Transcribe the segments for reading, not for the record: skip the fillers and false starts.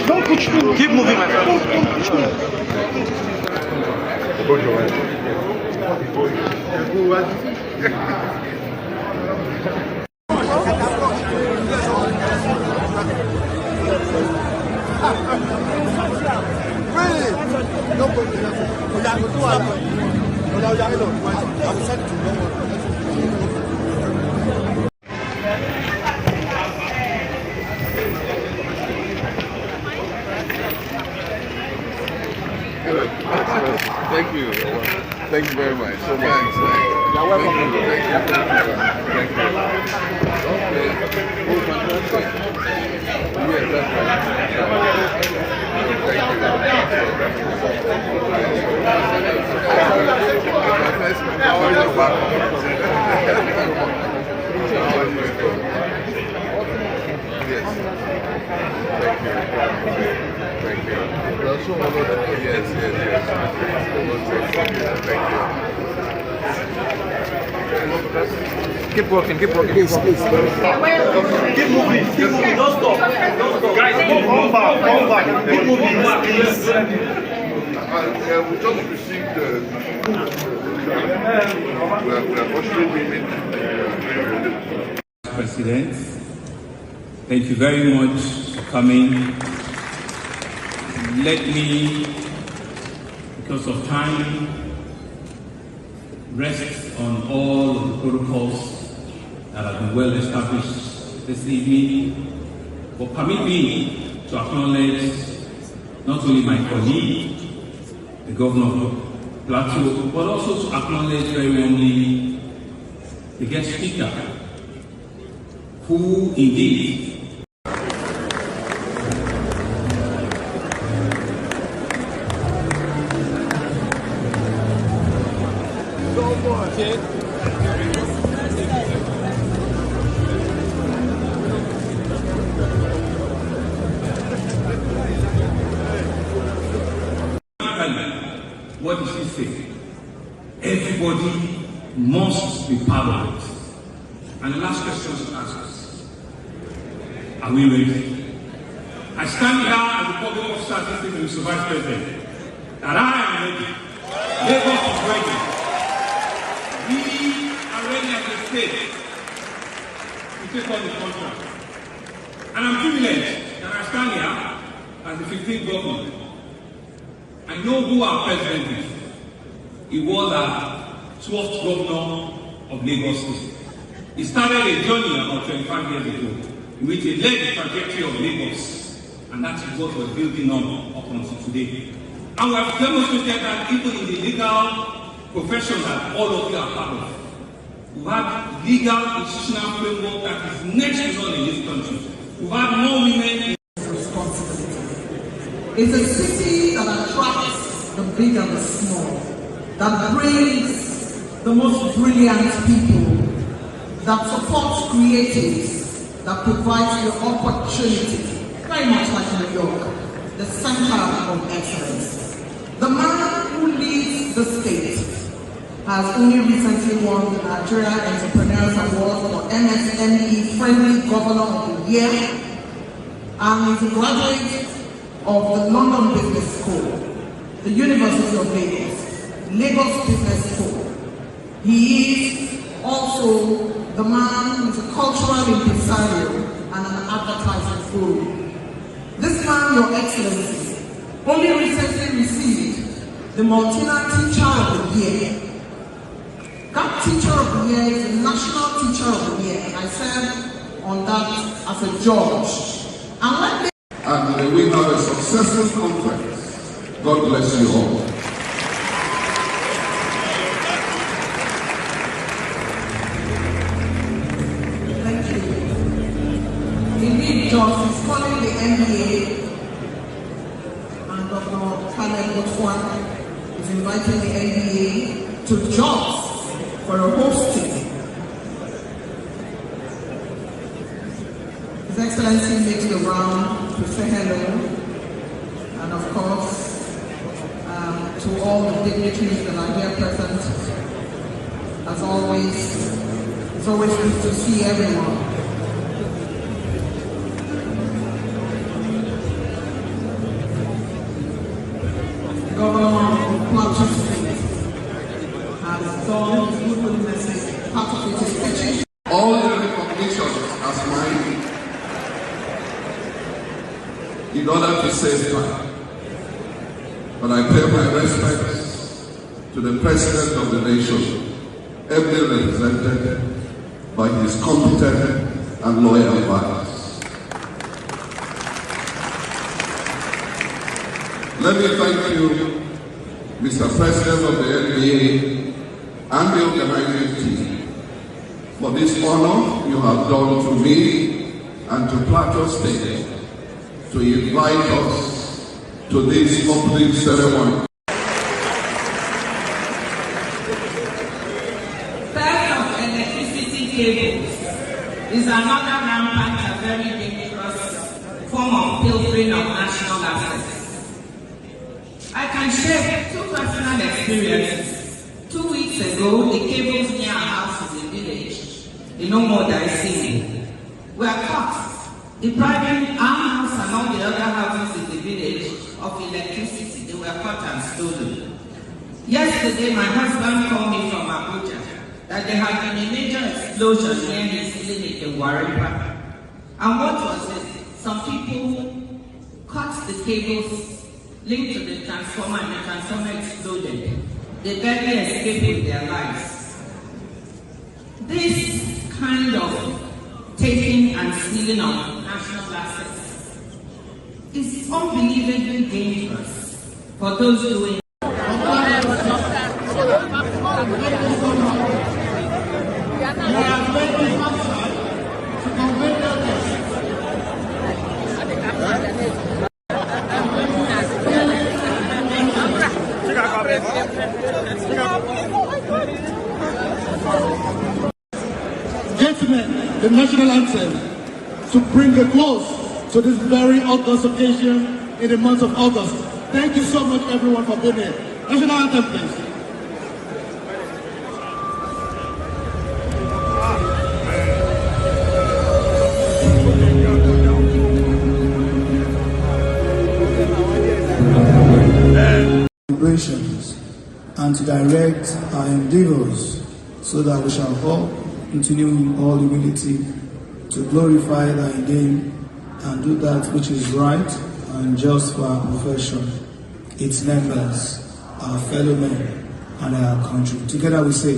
Don't push me. Keep moving, my friend. Don't push me. Thank you. Thank you very much. So thanks. You're welcome. Thank you. Thank you. Oh, fantastic. Yes, that's right. Thank you. Yes. Thank you. Keep working. Please. Keep moving. Don't stop. Guys, come back. Keep moving back, please. We just received President, thank you very much for coming. Let me, because of time, rest on all of the protocols that have been well established this evening. But permit me to acknowledge not only my colleague, the Governor of Plateau, but also to acknowledge very warmly the guest speaker, who indeed what does he say? Everybody must be part of it. And the last question to ask us, are we ready? I stand here as the public officer assisting to Mr. Vice President, that I am ready. Lagos is ready. We are ready as a state to take on the contract. And I'm privileged that I stand here as the 15th governor. I know who our president is. He was our 12th governor of Lagos State. He started a journey about 25 years ago, in which he led the trajectory of Lagos, and that is what we're building on up until today. And we have demonstrated that even in the legal profession that all of you are part of, we have legal institutional framework that is next to none in this country. We have more women in responsibility. It's a city that attracts the big and the small, that brings the most brilliant people, that supports creatives, that provides the opportunity, very much like New York, the center of excellence. The man who leads the state has only recently won the Nigeria Entrepreneurs Award for MSME Friendly Governor of the Year, and is a graduate of the London Business School, the University of Lagos, Lagos Business School. He is also the man who is a cultural impresario and an advertising guru. This man, Your Excellency, only recently received the Maltina Teacher of the Year. That Teacher of the Year is the National Teacher of the Year, and I served on that as a judge. And may we have a successful conference. God bless you all. Thank you. Indeed, Josh is calling the NBA, and Dr. Caleb Botwan is inviting the NBA to Jos for a hosting. His Excellency makes the round to say hello, and of course, to all the dignitaries that are here present. As always, it's always good to see everyone. Governor of Plateau State has done his good message, part of it is teaching. All the recognitions as mine in order to save time. But I pay my respects to the President of the nation, ably represented by his competent and loyal advisors. Let me thank you, Mr. President of the NBA and the organizing team, for this honor you have done to me and to Plateau State to invite us to this opening ceremony. Theft of electricity cables is another rampant and very dangerous form of pilfering of national assets. I can share two personal experiences. 2 weeks ago, the cables near our house in the village, in Omo were cut, depriving our house and all the other houses in the village of electricity. They were cut and stolen. Yesterday, my husband called me from Abuja that there had been a major explosion near his clinic in Warimpa. And what was it? Some people cut the cables linked to the transformer, and the transformer exploded. They barely escaped with their lives. This kind of taking and stealing of national assets is unbelievably dangerous for those doing it. Gentlemen, the national anthem to bring a close to this very August occasion in the month of August. Thank you so much, everyone, for being here. National anthem, please. And to direct our endeavors so that we shall all continue in all humility to glorify thy name and do that which is right and just for our profession, its members, our fellow men, and our country. Together we say,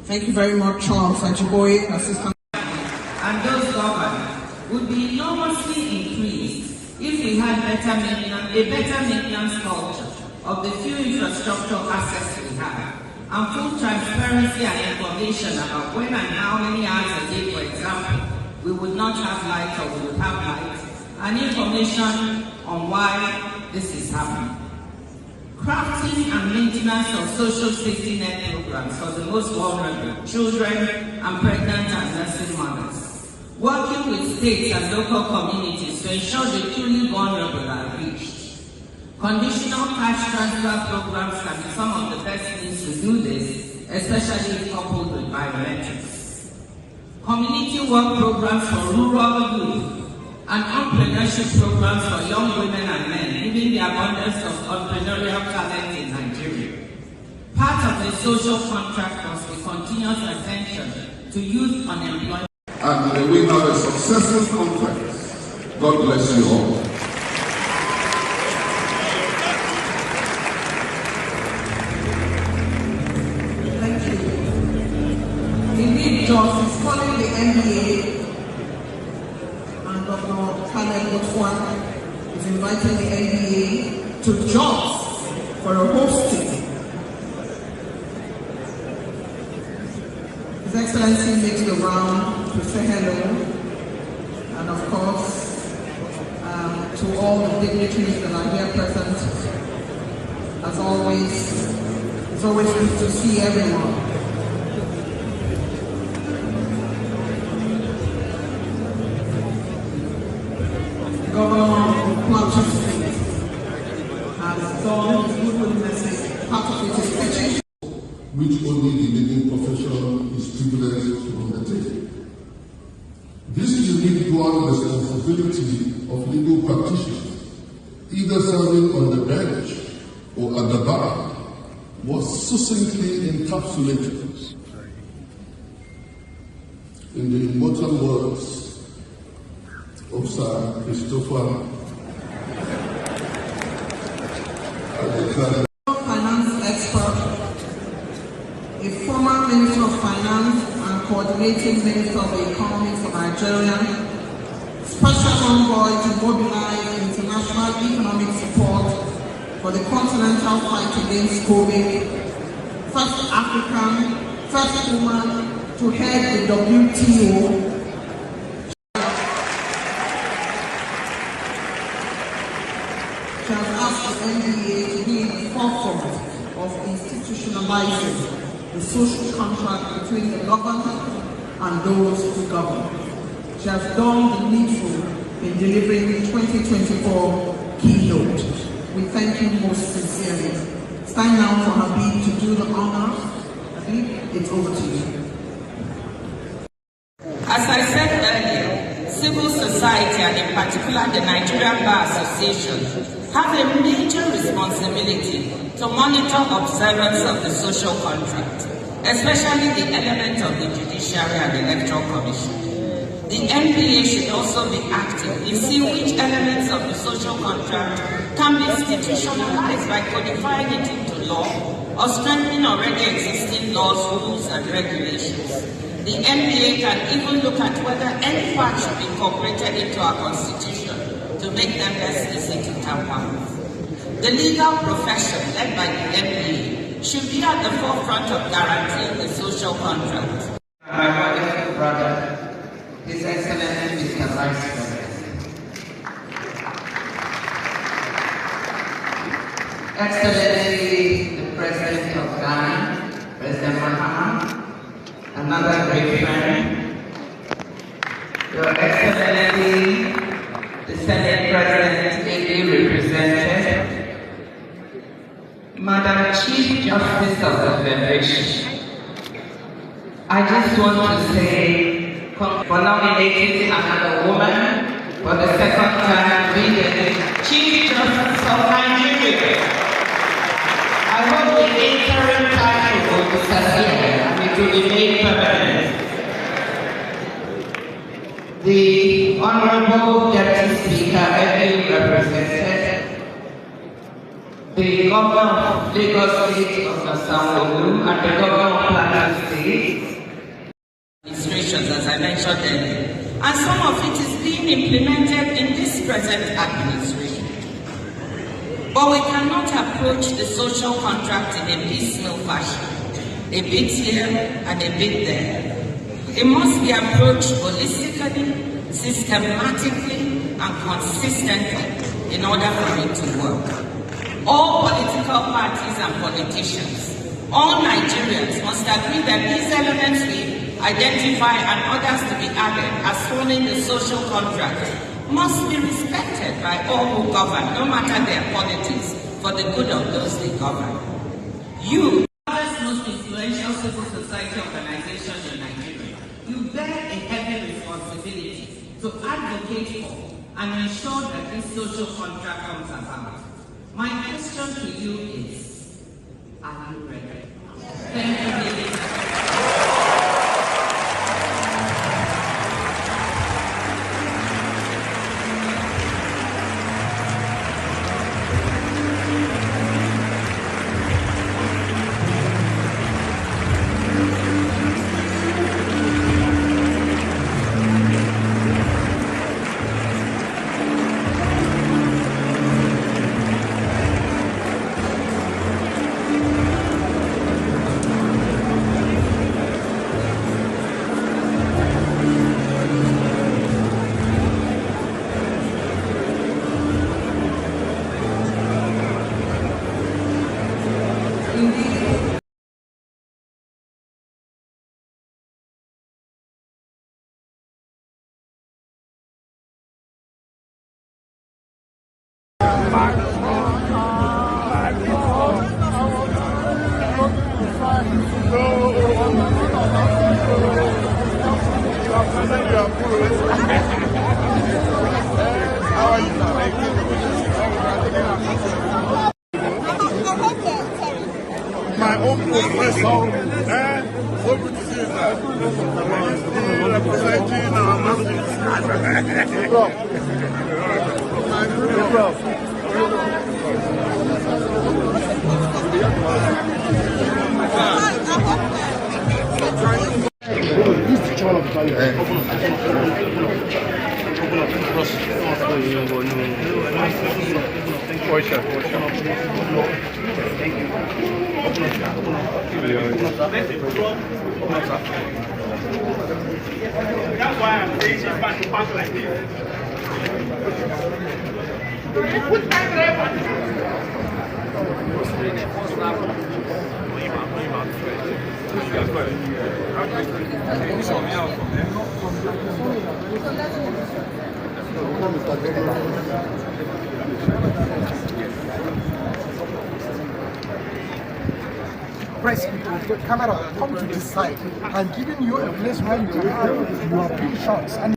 Thank you very much, Charles Ajiboye, Assistant. And those governed would be enormously increased if we had a better maintenance culture of the few infrastructural assets we have, and full transparency and information about when and how many hours a day, for example, we would not have light or we would have light, and information on why this is happening. Crafting and maintenance of social safety net programs for the most vulnerable, children and pregnant and nursing mothers. Working with states and local communities to ensure the truly vulnerable are reached. Conditional cash transfer programs can be some of the best means to do this, especially if coupled with biometrics. Community work programs for rural youth and entrepreneurship programs for young women and men, given the abundance of entrepreneurial talent in Nigeria. Part of the social contract must be continuous attention to youth unemployment. And we have a successful conference. God bless you all. Thank you. Indeed, George is calling the NBA, and Dr. Caleb Otwan is inviting the NBA to Jos for a hosting. His Excellency makes the round to say hello, and of course, to all the dignitaries that are here present. As always, it's always good to see everyone. Governor of Plateau State has done his good message. Part of it is education, which only the legal profession is privileged to undertake. This unique dual responsibility of legal practitioners, either serving on the bench or at the bar, was succinctly encapsulated in the immortal words of Sir Christopher finance expert, a former Minister of Finance and coordinating Minister of the Economy for Nigeria, special envoy to mobilize international economic support for the continental fight against COVID, first African, first woman to head the WTO. She has asked the NBA to be in the forefront of institutionalizing the social contract between the governed and those who govern. She has done the needful in delivering the 2024 keynote. We thank you most sincerely. It's time now for Habib to do the honors. Habib, it's over to you. As I said earlier, civil society and in particular the Nigerian Bar Association have a major responsibility to monitor observance of the social contract, especially the element of the Judiciary and Electoral Commission. The NBA should also be active in seeing which elements of the social contract can be institutionalized by codifying it into law or strengthening already existing laws, rules, and regulations. The NBA can even look at whether any part should be incorporated into our Constitution to make them less easy to tamper with. The legal profession, led by the NBA, should be at the forefront of guaranteeing the social contract. My wonderful brother, His Excellency Mr. Vice President. Excellency, the President of Ghana, President Mahama, another great friend, Your Excellency, the Senate President, ably represented, Madam Chief Justice of the Federation. I just want to say, for nominating another woman for the second time to be the Chief Justice of Nigeria. I hope the interim title will disappear and it will be made permanent. The Honorable Deputy Speaker, ably represented, the Governor of Lagos State, Dr. Sanwo-Olu, and the Governor of Plateau State, administrations, as I mentioned earlier, and some of it is being implemented in this present administration. But we cannot approach the social contract in a piecemeal fashion, a bit here and a bit there. It must be approached holistically, systematically, and consistently in order for it to work. All political parties and politicians, all Nigerians must agree that these elements we identify and others to be added as forming the social contract must be respected by all who govern, no matter their politics, for the good of those they govern. You, the largest, most influential civil society organization in Nigeria, you bear a heavy responsibility to advocate for and ensure that this social contract comes about. My question to you is, are you ready? Thank you, ladies. My own professor, so good to see you, sir. Representing our masters. That's why I'm saying she's back to pass like this. Press people, the camera come to this side and giving you a place where you can have your big shots. And